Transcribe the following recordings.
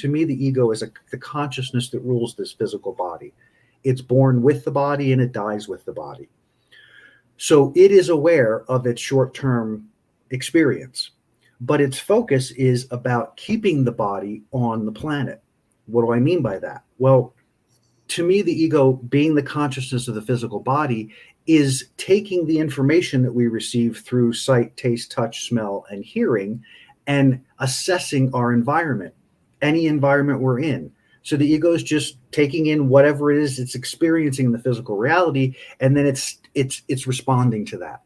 to me, the ego is the consciousness that rules this physical body. It's born with the body and it dies with the body. So it is aware of its short-term experience, but its focus is about keeping the body on the planet. What do I mean by that? Well, to me, the ego, being the consciousness of the physical body, is taking the information that we receive through sight, taste, touch, smell, and hearing, and assessing our environment, any environment we're in. So the ego is just taking in whatever it is it's experiencing in the physical reality, and then it's responding to that.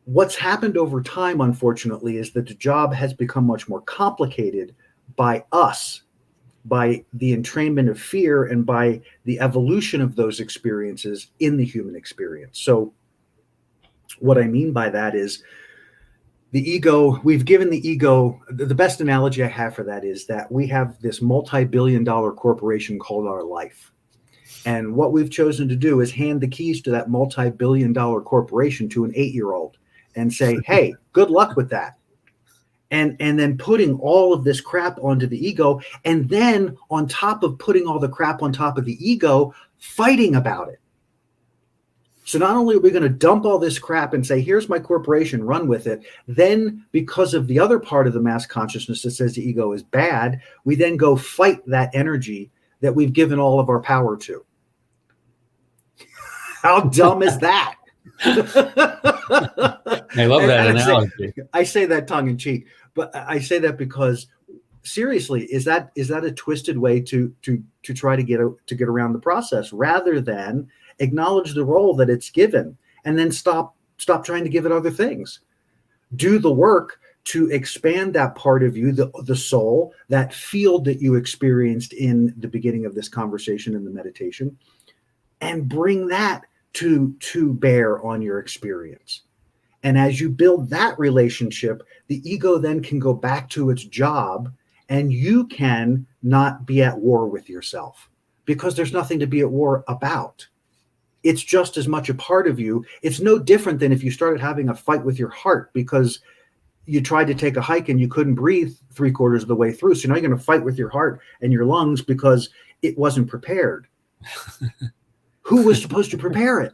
What's happened over time, unfortunately, is that the job has become much more complicated by us, by the entrainment of fear, and by the evolution of those experiences in the human experience. So what I mean by that is the ego, we've given the ego, the best analogy I have for that is that we have this multi-billion-dollar corporation called our life. And what we've chosen to do is hand the keys to that multi-billion-dollar corporation to an 8-year-old and say, hey, good luck with that. And then putting all of this crap onto the ego, and then on top of putting all the crap on top of the ego, fighting about it. So not only are we going to dump all this crap and say, here's my corporation, run with it, then because of the other part of the mass consciousness that says the ego is bad, we then go fight that energy that we've given all of our power to. How dumb is that? I love that analogy. I say that tongue in cheek, but I say that because seriously, is that a twisted way to try to get around the process, rather than acknowledge the role that it's given and then stop trying to give it other things. Do the work to expand that part of you, the soul, that field that you experienced in the beginning of this conversation in the meditation, and bring that to bear on your experience. And as you build that relationship, the ego then can go back to its job, and you can not be at war with yourself, because there's nothing to be at war about. It's just as much a part of you. It's no different than if you started having a fight with your heart because you tried to take a hike and you couldn't breathe 3/4 of the way through. So now you're going to fight with your heart and your lungs because it wasn't prepared. Who was supposed to prepare it,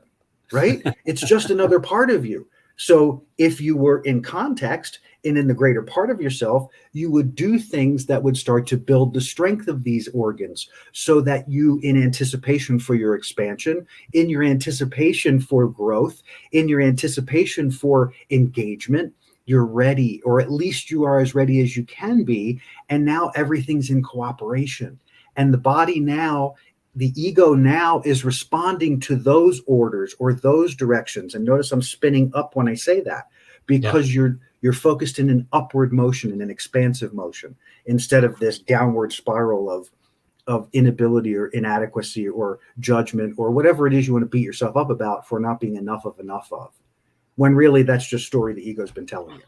right? It's just another part of you. So if you were in context and in the greater part of yourself, you would do things that would start to build the strength of these organs, so that you, in anticipation for your expansion, in your anticipation for growth, in your anticipation for engagement, you're ready, or at least you are as ready as you can be. And now everything's in cooperation. And the body now, the ego now is responding to those orders or those directions. And notice I'm spinning up when I say that, because you're focused in an upward motion, in an expansive motion, instead of this downward spiral of inability or inadequacy or judgment or whatever it is you want to beat yourself up about for not being enough of, when really that's just story the ego's been telling you.